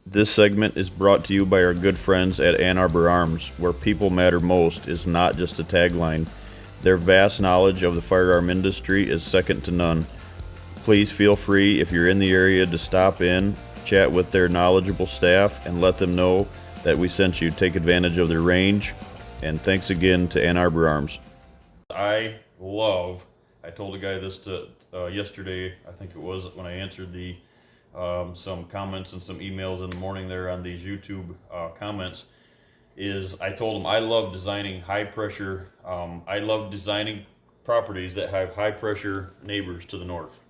This segment is brought to you by our good friends at Ann Arbor Arms, where people matter most is not just a tagline. Their vast knowledge of the firearm industry is second to none. Please feel free, if you're in the area, to stop in, chat with their knowledgeable staff, and let them know that we sent you. Take advantage of their range, and thanks again to Ann Arbor Arms. I told a guy this yesterday, I think it was, when I answered some comments and some emails in the morning there on these YouTube comments, is I told him I love designing high pressure, I love designing properties that have high pressure neighbors to the north.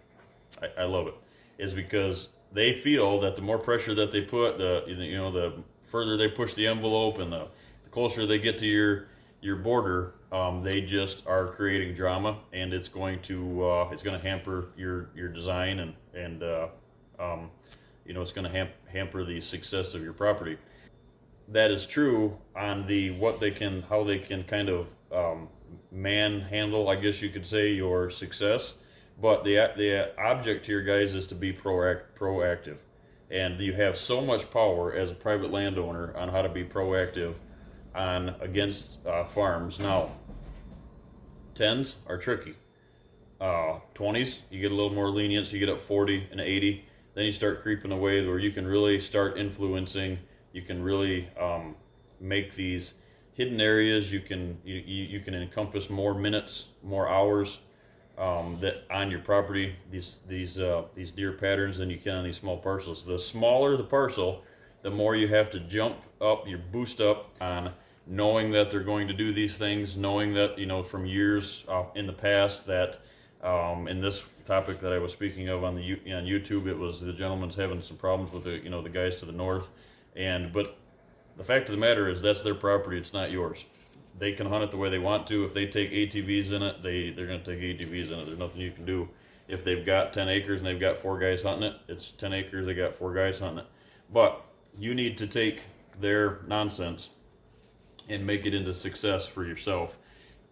I love it. Is because they feel that the more pressure that they put, the further they push the envelope and the closer they get to your border, they just are creating drama, and it's going to hamper your design, and it's going to hamper the success of your property. That is true on how they can kind of manhandle, I guess you could say, your success. But the object here, guys, is to be proactive, and you have so much power as a private landowner on how to be proactive against farms. Now, 10s are tricky. 20s, you get a little more lenience. You get up 40 and 80, then you start creeping away where you can really start influencing. You can really make these hidden areas. You can encompass more minutes, more hours that on your property, these deer patterns, than you can on these small parcels. The smaller the parcel, the more you have to jump up, you boost up on knowing that they're going to do these things, knowing that from years in the past that in this topic that I was speaking of on YouTube, it was the gentleman's having some problems with the guys to the north, but the fact of the matter is that's their property, it's not yours. They can hunt it the way they want to. If they take ATVs in it, they're going to take ATVs in it. There's nothing you can do. If they've got 10 acres and they've got 4 guys hunting it, it's 10 acres, they got 4 guys hunting it. But you need to take their nonsense and make it into success for yourself.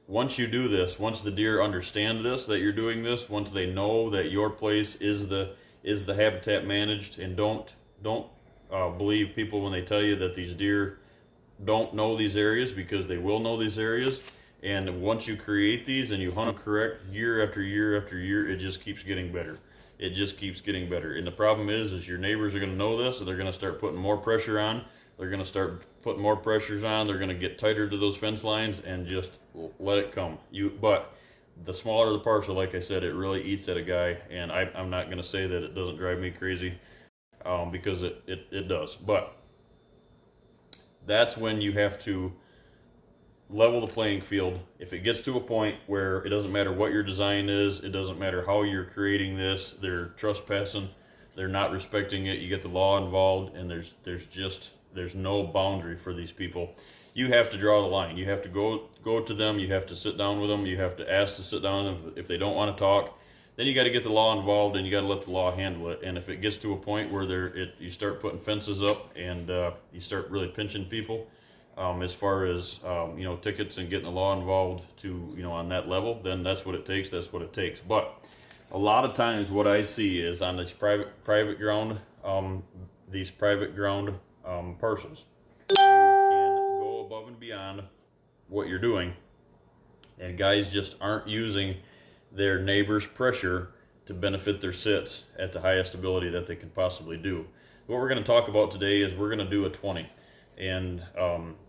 Once you do this, once the deer understand this, that you're doing this, once they know that your place is the habitat managed, and don't believe people when they tell you that these deer don't know these areas, because they will know these areas. And once you create these and you hunt them correct, year after year after year, it just keeps getting better. It just keeps getting better. And the problem is your neighbors are going to know this, and they're going to start putting more pressure on. They're going to start putting more pressures on. They're going to get tighter to those fence lines and just let it come. But the smaller the parcel, like I said, it really eats at a guy. And I'm not going to say that it doesn't drive me crazy, because it does. But that's when you have to level the playing field. If it gets to a point where it doesn't matter what your design is, it doesn't matter how you're creating this, they're trespassing, they're not respecting it, you get the law involved, and there's no boundary for these people. You have to draw the line. You have to go to them, you have to sit down with them, you have to ask to sit down with them. If they don't want to talk, then you got to get the law involved, and you got to let the law handle it. And if it gets to a point where you start putting fences up, and you start really pinching people, as far as tickets and getting the law involved to on that level, then that's what it takes. That's what it takes. But a lot of times, what I see is on this private ground, parcels, you can go above and beyond what you're doing, and guys just aren't using their neighbor's pressure to benefit their sits at the highest ability that they can possibly do. What we're going to talk about today is we're going to do a 20, and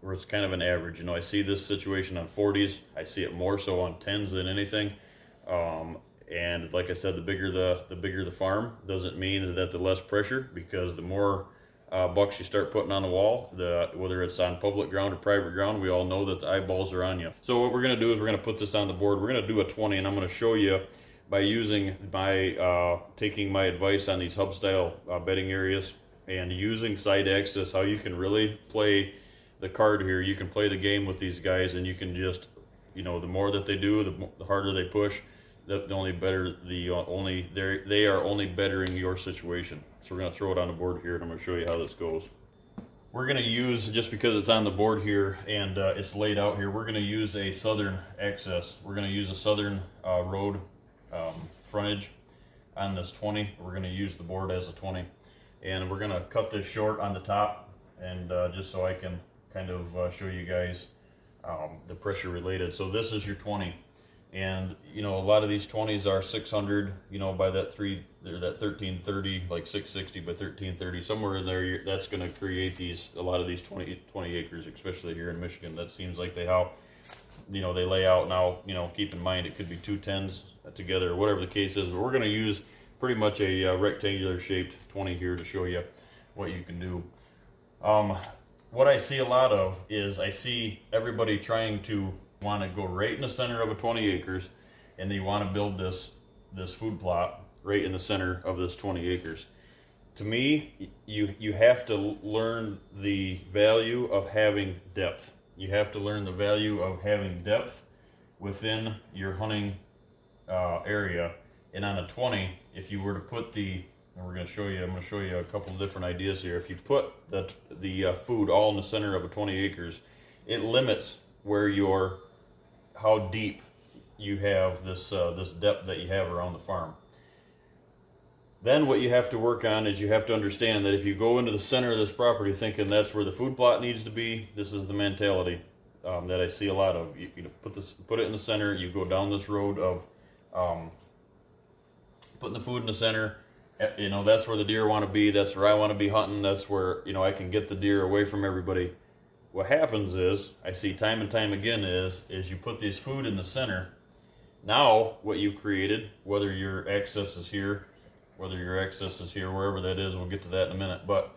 where it's kind of an average. I see this situation on 40s. I see it more so on 10s than anything. And like I said, the bigger the farm, doesn't mean that the less pressure, because the more bucks you start putting on the wall, whether it's on public ground or private ground, we all know that the eyeballs are on you. So what we're going to do is we're going to put this on the board. We're going to do a 20, and I'm going to show you by using taking my advice on these hub style bedding areas and using side access, how you can really play the card here. You can play the game with these guys, and you can just, the more that they do, the harder they push, they are only bettering your situation. So we're going to throw it on the board here, and I'm going to show you how this goes. We're going to use, just because it's on the board here and it's laid out here, we're going to use a southern access. We're going to use a southern road frontage on this 20. We're going to use the board as a 20. and we're gonna cut this short on the top, and just so I can kind of show you guys the pressure related. So this is your 20, and you know, a lot of these 20s are 600, you know, by that 1330, like 660 by 1330, somewhere in there. That's going to create a lot of these 20 acres, especially here in Michigan. That seems like how, you know, they lay out now. You know, keep in mind it could be 210s together or whatever the case is, but we're going to use pretty much a rectangular shaped 20 here to show you what you can do. What I see a lot of is I see everybody trying to want to go right in the center of a 20 acres, and they want to build this food plot right in the center of this 20 acres. To me, you have to learn the value of having depth. You have to learn the value of having depth within your hunting area. And on a 20, if you were to put and I'm going to show you a couple of different ideas here. If you put the food all in the center of a 20 acres, it limits how deep you have this depth that you have around the farm. Then what you have to work on is you have to understand that if you go into the center of this property thinking that's where the food plot needs to be, this is the mentality that I see a lot of. You know, put it in the center. You go down this road of putting the food in the center. You know, that's where the deer want to be. That's where I want to be hunting. That's where, you know, I can get the deer away from everybody. What happens is, I see time and time again, is you put this food in the center. Now, what you've created, whether your access is here, wherever that is, we'll get to that in a minute. But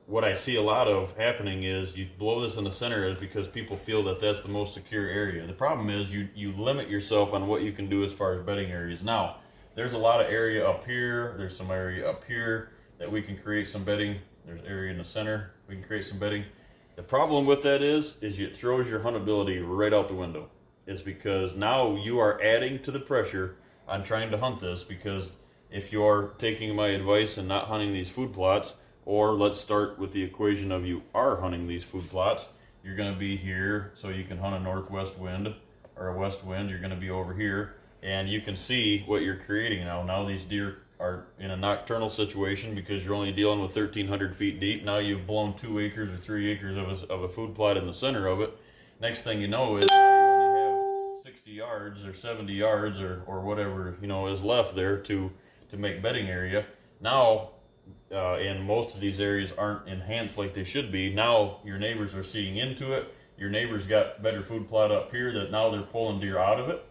what I see a lot of happening is you blow this in the center is because people feel that that's the most secure area. The problem is you limit yourself on what you can do as far as bedding areas. Now, there's a lot of area up here. There's some area up here that we can create some bedding. There's area in the center we can create some bedding. The problem with that is it throws your huntability right out the window. It's because now you are adding to the pressure on trying to hunt this, because if you're taking my advice and not hunting these food plots, or let's start with the equation of you are hunting these food plots, you're going to be here so you can hunt a northwest wind or a west wind. You're going to be over here, and you can see what you're creating now. Now these deer are in a nocturnal situation because you're only dealing with 1,300 feet deep. Now you've blown 2 acres or 3 acres of a food plot in the center of it. Next thing you know is now you only have 60 yards or 70 yards or whatever, you know, is left there to make bedding area. Now, and most of these areas aren't enhanced like they should be. Now your neighbors are seeing into it. Your neighbors got better food plot up here that now they're pulling deer out of it,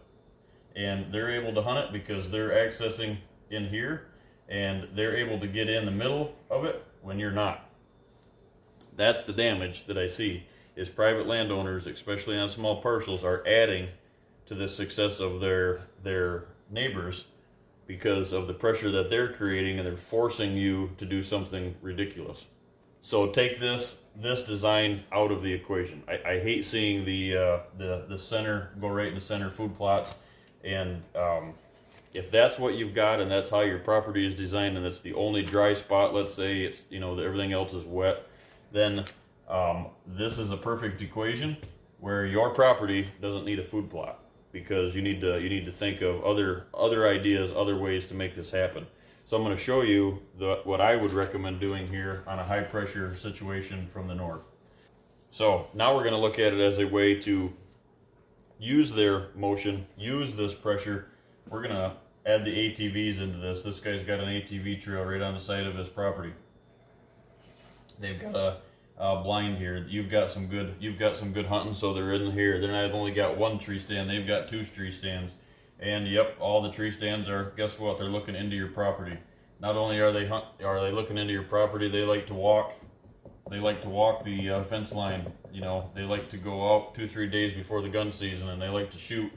and they're able to hunt it because they're accessing in here, and they're able to get in the middle of it when you're not. That's the damage that I see, is private landowners, especially on small parcels, are adding to the success of their neighbors because of the pressure that they're creating, and they're forcing you to do something ridiculous. So take this design out of the equation. I hate seeing the center go right in the center food plots, and if that's what you've got and that's how your property is designed, and it's the only dry spot, let's say it's, you know, everything else is wet, then this is a perfect equation where your property doesn't need a food plot, because you need to think of other ideas, other ways to make this happen. So I'm going to show you what I would recommend doing here on a high pressure situation from the north. So now we're going to look at it as a way to use their motion, use this pressure. We're going to add the ATVs into this. This guy's got an ATV trail right on the side of his property. They've got a blind here. You've got some good hunting, so they're in here. They're not only got one tree stand, they've got 2 tree stands. And yep, all the tree stands are, guess what, they're looking into your property. Not only are they looking into your property, they like to walk the fence line. You know, they like to go out 2-3 days before the gun season, and they like to shoot.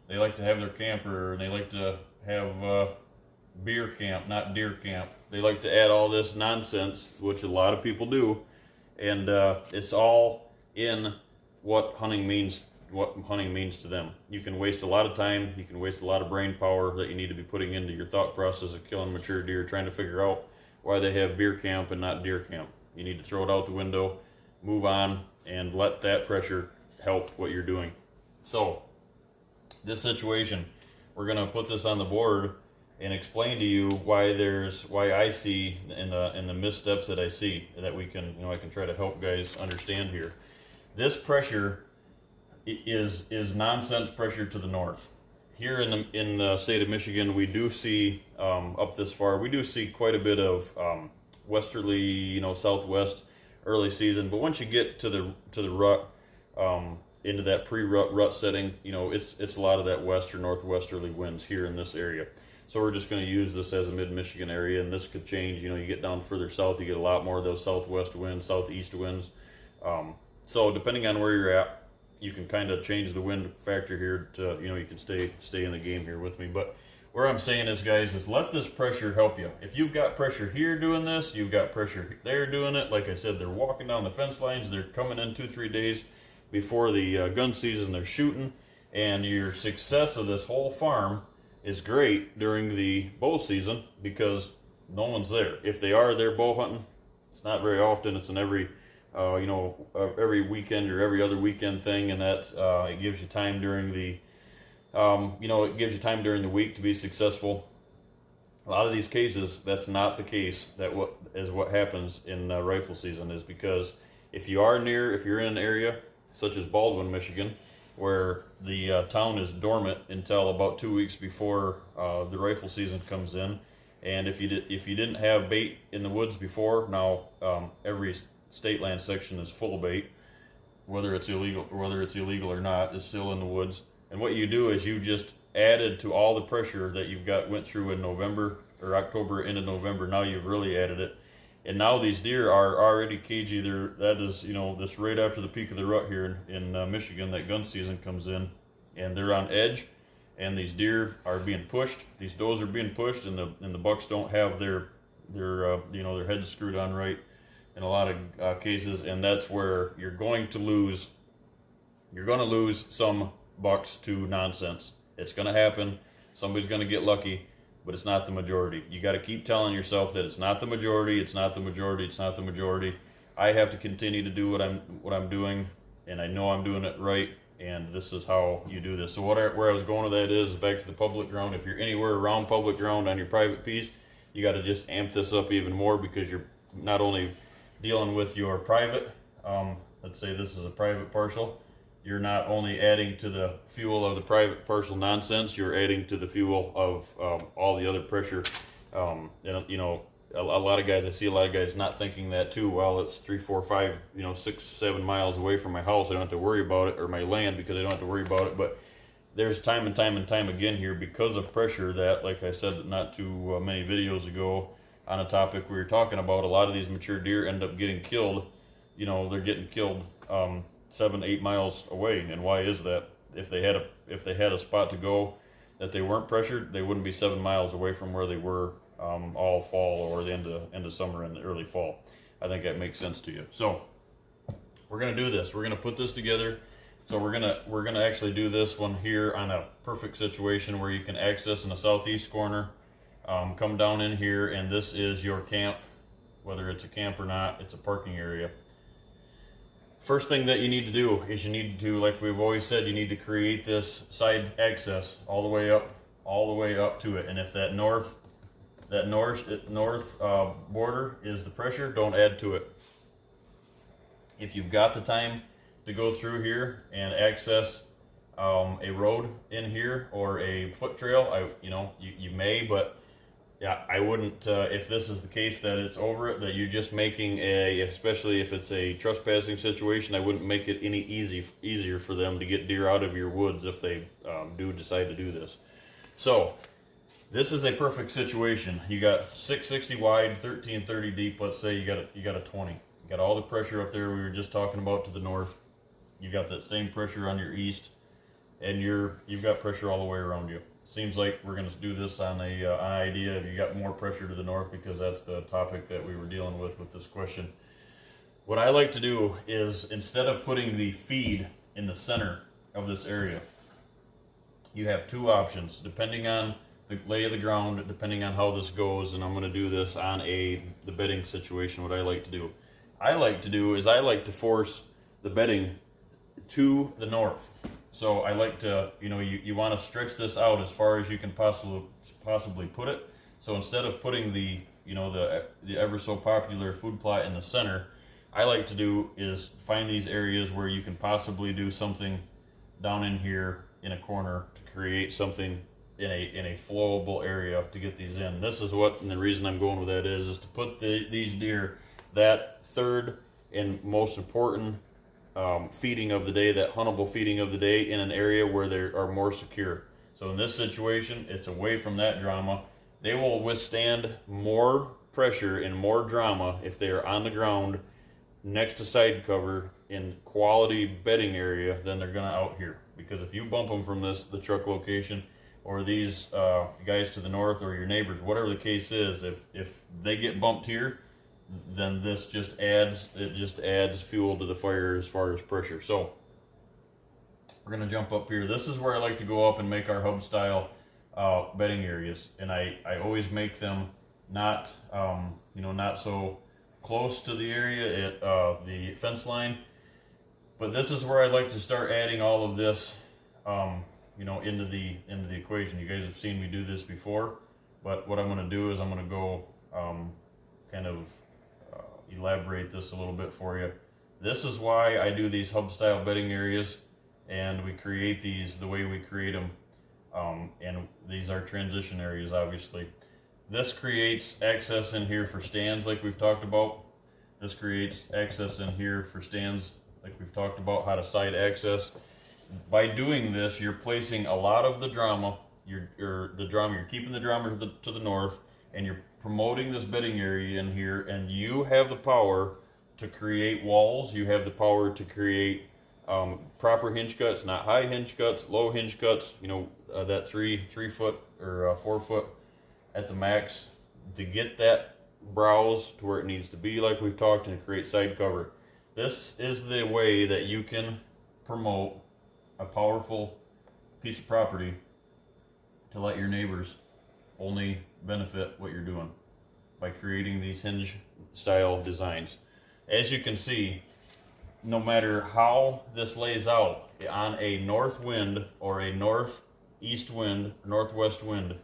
They like to have their camper, and they like to have beer camp, not deer camp. They like to add all this nonsense, which a lot of people do, and it's all in what hunting means to them. You can waste a lot of time, you can waste a lot of brain power that you need to be putting into your thought process of killing mature deer, trying to figure out why they have beer camp and not deer camp. You need to throw it out the window, move on, and let that pressure help what you're doing. So this situation, we're going to put this on the board, and explain to you why I see in the missteps that I see, that we can, I can try to help guys understand here. This pressure is nonsense pressure to the north. Here in the state of Michigan, we do see up this far, we do see quite a bit of westerly, southwest early season. But once you get to the rut, into that pre-rut setting, it's a lot of that west or northwesterly winds here in this area. So we're just going to use this as a mid-Michigan area, and this could change. You get down further south, you get a lot more of those southwest winds, southeast winds. So depending on where you're at, you can kind of change the wind factor here to, you can stay in the game here with me. But where I'm saying is, guys, is let this pressure help you. If you've got pressure here doing this, you've got pressure there doing it. Like I said, they're walking down the fence lines. They're coming in 2-3 days before the gun season. They're shooting, and your success of this whole farm is great during the bow season because no one's there. If they are there bow hunting, it's not very often. It's an every weekend or every other weekend thing, and that it gives you time during the it gives you time during the week to be successful. A lot of these cases, that's not the case. What happens in rifle season is because if you're in an area such as Baldwin, Michigan, where the town is dormant until about 2 weeks before the rifle season comes in, and if you didn't have bait in the woods before, now every state land section is full of bait, whether it's illegal or not, is still in the woods. And what you do is you just added to all the pressure that you've went through in November or October into November. Now you've really added it, and now these deer are already cagey. That is this right after the peak of the rut here in Michigan. That gun season comes in, and they're on edge, and these deer are being pushed. These does are being pushed, and the bucks don't have their heads screwed on right in a lot of cases, and that's where you're going to lose some bucks to nonsense. It's going to happen. Somebody's going to get lucky, but it's not the majority. You got to keep telling yourself that it's not the majority. It's not the majority. It's not the majority. I have to continue to do what I'm doing, and I know I'm doing it right. And this is how you do this. So where I was going with that is back to the public ground. If you're anywhere around public ground on your private piece, you got to just amp this up even more, because you're not only dealing with your private. Let's say this is a private parcel. You're not only adding to the fuel of the private parcel nonsense, you're adding to the fuel of all the other pressure. And a lot of guys, I see a lot of guys not thinking that too. Well, it's 3, 4, 5, 6, 7 miles away from my house. I don't have to worry about it, or my land, because I don't have to worry about it. But there's time and time again here, because of pressure, that, like I said not too many videos ago on a topic we were talking about, a lot of these mature deer end up getting killed. They're getting killed 7, 8 miles away. And why is that? If they had a spot to go that they weren't pressured, they wouldn't be 7 miles away from where they were all fall or the end of summer and the early fall. I think that makes sense to you. So we're gonna do this. We're gonna put this together. So we're gonna actually do this one here on a perfect situation where you can access in the southeast corner. Come down in here, and this is your camp. Whether it's a camp or not, it's a parking area. First thing that you need to do is like we've always said, you need to create this side access all the way up to it. And if that north border is the pressure, don't add to it. If you've got the time to go through here and access a road in here or a foot trail, you may, but yeah, I wouldn't, if this is the case that it's over it, that you're just making especially if it's a trespassing situation, I wouldn't make it any easier for them to get deer out of your woods if they do decide to do this. So this is a perfect situation. You got 660 wide, 1330 deep. Let's say you got a 20. You got all the pressure up there we were just talking about to the north. You got that same pressure on your east, and you've got pressure all the way around you. Seems like we're going to do this on an idea of you got more pressure to the north, because that's the topic that we were dealing with this question. What I like to do is, instead of putting the feed in the center of this area, you have two options depending on the lay of the ground, depending on how this goes. And I'm going to do this on the bedding situation. What I like to do is I like to force the bedding to the north. So I like to, you want to stretch this out as far as you can possibly put it. So instead of putting the ever so popular food plot in the center, I like to do is find these areas where you can possibly do something down in here in a corner to create something in a flowable area to get these in. This is what, and the reason I'm going with that is to put these deer, that third and most important feeding of the day, that huntable feeding of the day, in an area where they are more secure. So in this situation, it's away from that drama. They will withstand more pressure and more drama if they are on the ground next to side cover in quality bedding area than they're gonna out here. Because if you bump them from the truck location, or these guys to the north, or your neighbors, whatever the case is, if they get bumped here, then this just adds fuel to the fire as far as pressure. So we're gonna jump up here. This is where I like to go up and make our hub style bedding areas, and I always make them not not so close to the area at the fence line, but this is where I like to start adding all of this into the equation. You guys have seen me do this before, but what I'm going to do is I'm going to go kind of elaborate this a little bit for you. This is why I do these hub style bedding areas, and we create these the way we create them, and these are transition areas, obviously. This creates access in here for stands like we've talked about. This creates access in here for stands like we've talked about, how to side access. By doing this, you're placing a lot of the drama, you're keeping the drama to the north, and you're promoting this bedding area in here, and you have the power to create walls. You have the power to create proper hinge cuts, not high hinge cuts, low hinge cuts, that 3 foot or 4 foot at the max, to get that browse to where it needs to be like we've talked, and create side cover. This is the way that you can promote a powerful piece of property to let your neighbors only benefit what you're doing by creating these hinge style designs. As you can see, no matter how this lays out on a north wind or a northeast wind, northwest wind,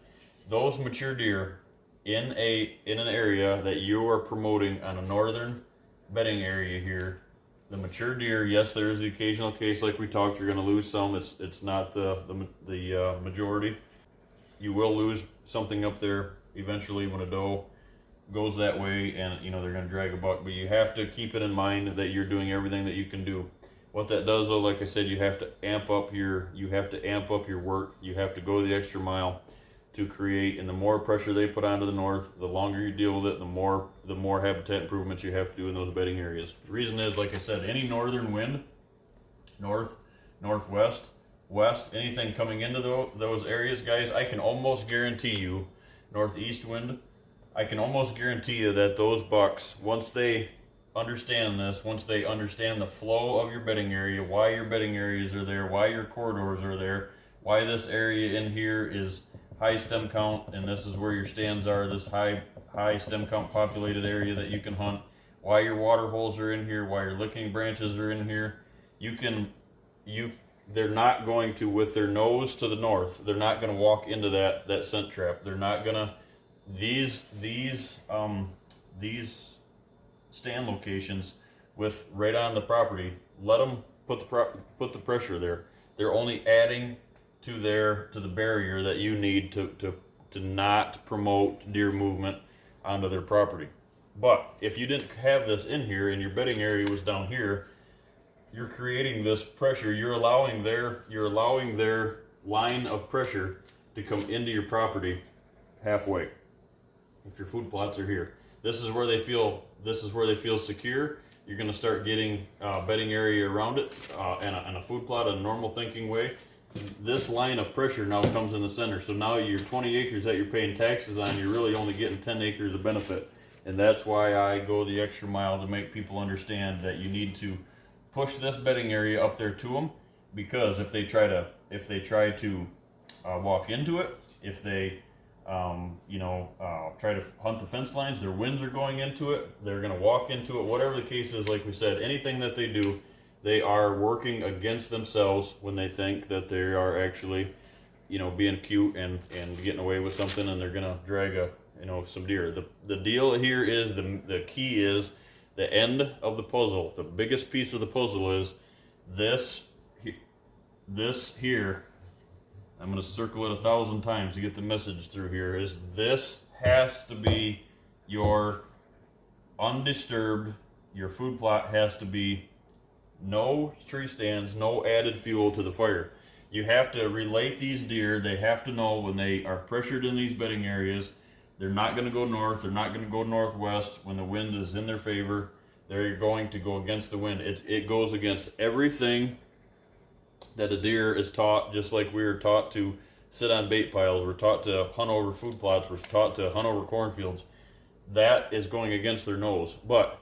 those mature deer in an area that you are promoting on a northern bedding area here, the mature deer, yes, there is the occasional case like we talked, you're going to lose some. It's not the majority. You will lose something up there eventually when a doe goes that way, and they're going to drag a buck. But you have to keep it in mind that you're doing everything that you can do. What that does, though, like I said, you have to amp up your work. You have to go the extra mile to create, and the more pressure they put onto the north, the longer you deal with it, the more habitat improvements you have to do in those bedding areas. The reason is, like I said, any northern wind, north, northwest, west, anything coming into those areas, guys, I can almost guarantee you, northeast wind, I can almost guarantee you that those bucks, once they understand this, once they understand the flow of your bedding area, why your bedding areas are there, why your corridors are there, why this area in here is high stem count, and this is where your stands are, this high stem count populated area that you can hunt, why your water holes are in here, why your licking branches are in here, they're not going to, with their nose to the north, they're not going to walk into that scent trap. They're not going to, these stand locations with right on the property, let them put the pressure there. They're only adding to the barrier that you need to not promote deer movement onto their property. But if you didn't have this in here and your bedding area was down here, you're creating this pressure. You're allowing their line of pressure to come into your property halfway. If your food plots are here, this is where they feel secure. You're going to start getting bedding area around it and a food plot in a normal thinking way. This line of pressure now comes in the center. So now your 20 acres that you're paying taxes on, you're really only getting 10 acres of benefit. And that's why I go the extra mile to make people understand that you need to push this bedding area up there to them, because if they try to walk into it, if they try to hunt the fence lines, their winds are going into it, they're going to walk into it, whatever the case is. Like we said, anything that they do, They are working against themselves when they think that they are actually, being cute and getting away with something, and they're gonna drag some deer. The deal here is the key is the end of the puzzle. The biggest piece of the puzzle is this here. I'm gonna circle it 1,000 times to get the message through here. Is this has to be your undisturbed. Your food plot has to be no tree stands, no added fuel to the fire. You have to relate these deer. They have to know when they are pressured in these bedding areas, they're not going to go north, they're not going to go northwest. When the wind is in their favor, they're going to go against the wind. It goes against everything that a deer is taught, just like we were taught to sit on bait piles, we're taught to hunt over food plots, we're taught to hunt over cornfields. That is going against their nose. But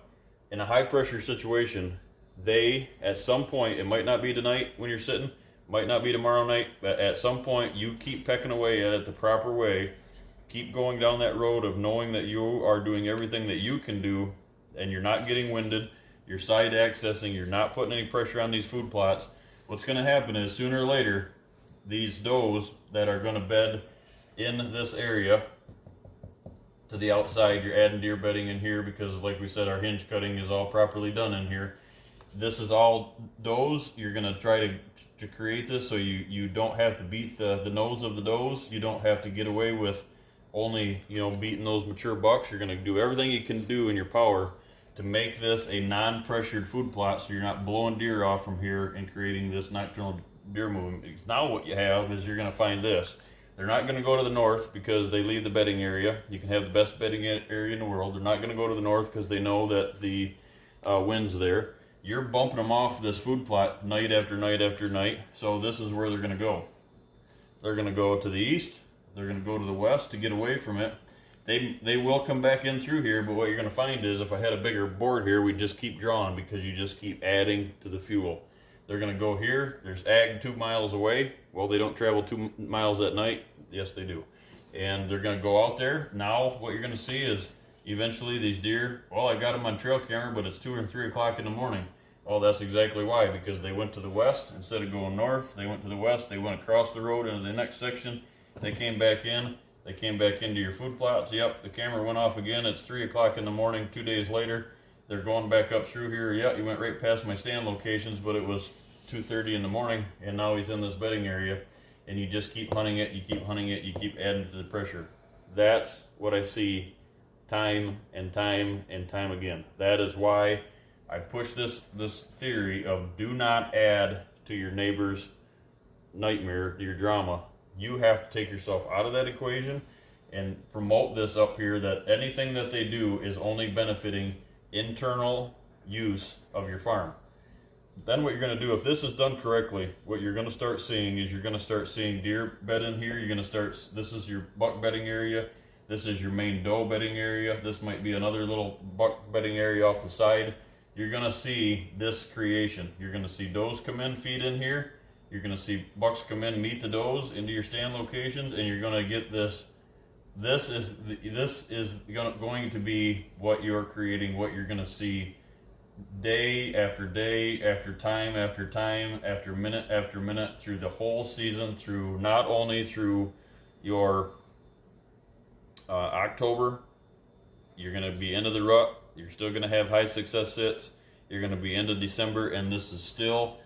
in a high pressure situation, they, at some point, it might not be tonight when you're sitting, might not be tomorrow night, but at some point you keep pecking away at it the proper way, keep going down that road of knowing that you are doing everything that you can do, and you're not getting winded, you're side accessing, you're not putting any pressure on these food plots. What's going to happen is sooner or later, these does that are going to bed in this area to the outside, you're adding deer bedding in here because, like we said, our hinge cutting is all properly done in here. This is all does. You're going to try to create this so you don't have to beat the nose of the does. You don't have to get away with only beating those mature bucks. You're going to do everything you can do in your power to make this a non-pressured food plot, so you're not blowing deer off from here and creating this nocturnal deer movement. Because now what you have is you're going to find this. They're not going to go to the north because they leave the bedding area. You can have the best bedding area in the world. They're not going to go to the north because they know that the wind's there. You're bumping them off this food plot night after night after night. So this is where they're going to go. They're going to go to the east. They're going to go to the west to get away from it. They will come back in through here, but what you're going to find is if I had a bigger board here, we'd just keep drawing because you just keep adding to the fuel. They're going to go here. There's ag 2 miles away. Well, they don't travel 2 miles at night. Yes, they do. And they're going to go out there. Now what you're going to see is eventually these deer, well, I got them on trail camera, but it's 2 or 3 o'clock in the morning. Well, that's exactly why, because they went to the west. Instead of going north, they went to the west. They went across the road into the next section. They came back in. They came back into your food plots. Yep, the camera went off again. It's 3 o'clock in the morning, 2 days later. They're going back up through here. Yeah, you went right past my stand locations, but it was 2:30 in the morning, and now he's in this bedding area. And you just keep hunting it, you keep hunting it, you keep adding to the pressure. That's what I see time and time and time again. That is why I push this theory of do not add to your neighbor's nightmare, your drama. You have to take yourself out of that equation and promote this up here, that anything that they do is only benefiting internal use of your farm. Then what you're going to do, if this is done correctly, what you're going to start seeing is you're going to start seeing deer bed in here. You're going to start, this is your buck bedding area. This is your main doe bedding area. This might be another little buck bedding area off the side. You're going to see this creation. You're going to see does come in, feed in here. You're going to see bucks come in, meet the does into your stand locations, and you're going to get this. This is going to be what you're creating, what you're going to see day after day, after time, after minute, through the whole season, through not only through your October, you're going to be into the rut, you're still going to have high success sits, you're going to be into December, and this is still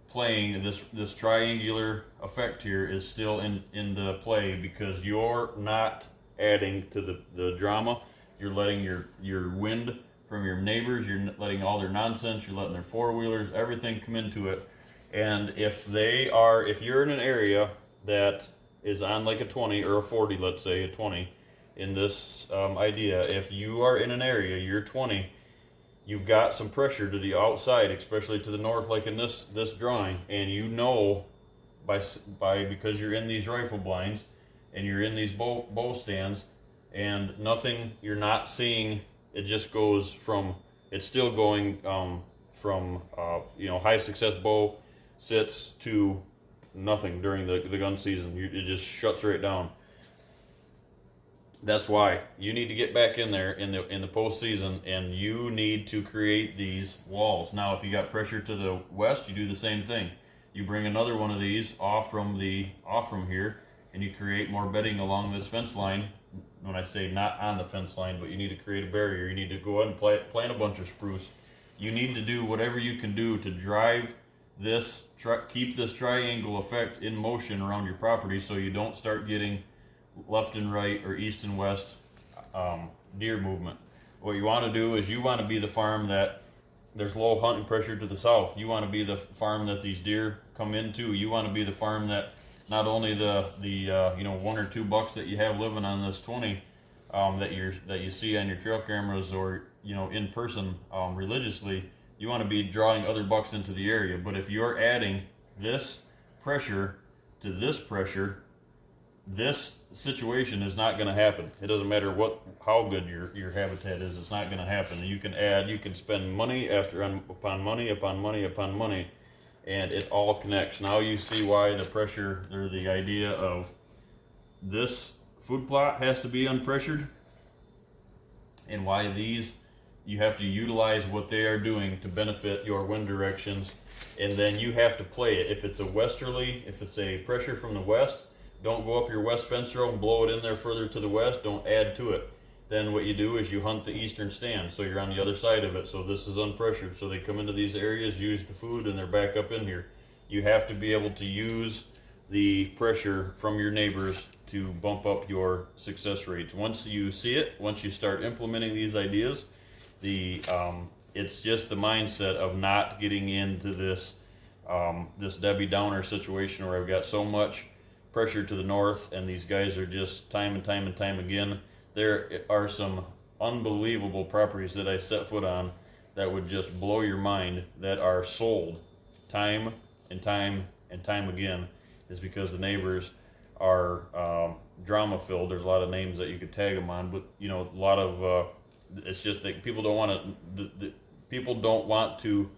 playing, this triangular effect here is still into play, because you're not adding to the drama. You're letting your wind from your neighbors, you're letting all their nonsense, you're letting their four-wheelers, everything come into it. And if you're in an area that is on like a 20 or a 40, let's say a 20 in this idea, if you are in an area, you're 20, you've got some pressure to the outside, especially to the north, like in this drawing, and you know because you're in these rifle blinds and you're in these bow stands, and nothing, you're not seeing. It just goes from, it's still going from high success bow sits to nothing during the gun season. It just shuts right down. That's why you need to get back in there in the postseason, and you need to create these walls. Now, if you got pressure to the west, you do the same thing. You bring another one of these off from here, and you create more bedding along this fence line. When I say not on the fence line, but you need to create a barrier. You need to go ahead and plant a bunch of spruce. You need to do whatever you can do to drive this, keep this triangle effect in motion around your property, so you don't start getting left and right or east and west deer movement. What you want to do is you want to be the farm that there's low hunting pressure to the south. You want to be the farm that these deer come into. You want to be the farm that not only the you know, 1 or 2 bucks that you have living on this 20 that you see on your trail cameras or, you know, in person religiously. You want to be drawing other bucks into the area. But if you're adding this pressure to this pressure, this situation is not going to happen. It doesn't matter how good your habitat is. It's not going to happen. You can spend money upon money upon money upon money, and it all connects. Now you see why the pressure, or the idea of this food plot has to be unpressured, and why these, you have to utilize what they are doing to benefit your wind directions, and then you have to play it. If it's a pressure from the west, don't go up your west fence row and blow it in there further to the west. Don't add to it. Then what you do is you hunt the eastern stand, so you're on the other side of it. So this is unpressured. So they come into these areas, use the food, and they're back up in here. You have to be able to use the pressure from your neighbors to bump up your success rates. Once you see it, once you start implementing these ideas, it's just the mindset of not getting into this this Debbie Downer situation where I've got so much pressure to the north, and these guys are just time and time and time again. There are some unbelievable properties that I set foot on that would just blow your mind, that are sold time and time and time again, is because the neighbors are drama filled. There's a lot of names that you could tag them on, but you know, a lot of it's just that people don't want to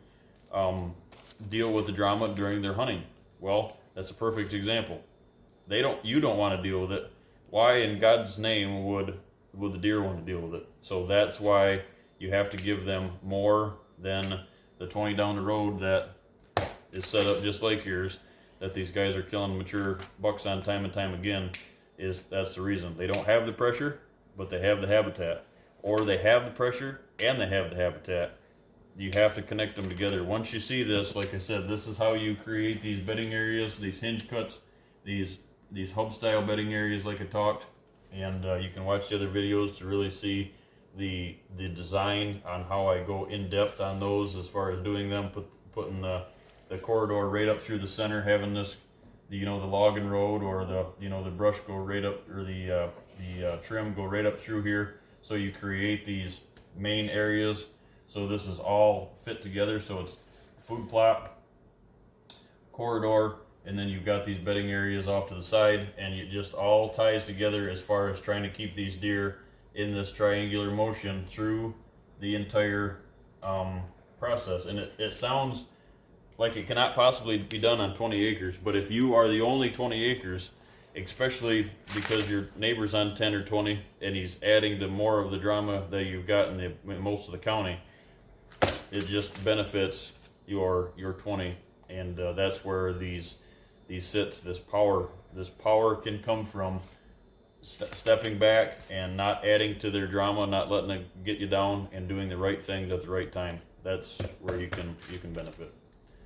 deal with the drama during their hunting. Well, that's a perfect example. You don't want to deal with it. Why in God's name would the deer want to deal with it? So that's why you have to give them more than the 20 down the road that is set up just like yours, that these guys are killing mature bucks on time and time again. That's the reason. They don't have the pressure, but they have the habitat. Or they have the pressure and they have the habitat. You have to connect them together. Once you see this, like I said, this is how you create these bedding areas, these hinge cuts, these hub style bedding areas like I talked, and you can watch the other videos to really see the design on how I go in depth on those as far as doing them, putting the corridor right up through the center, having this, you know, the logging road or the brush go right up, or the trim go right up through here, so you create these main areas. So this is all fit together, so it's food plot, corridor, and then you've got these bedding areas off to the side, and it just all ties together as far as trying to keep these deer in this triangular motion through the entire process. And it sounds like it cannot possibly be done on 20 acres, but if you are the only 20 acres, especially because your neighbor's on 10 or 20 and he's adding to more of the drama that you've got in most of the county, it just benefits your 20. And that's where this power can come from, stepping back and not adding to their drama, not letting it get you down, and doing the right things at the right time. That's where you can benefit.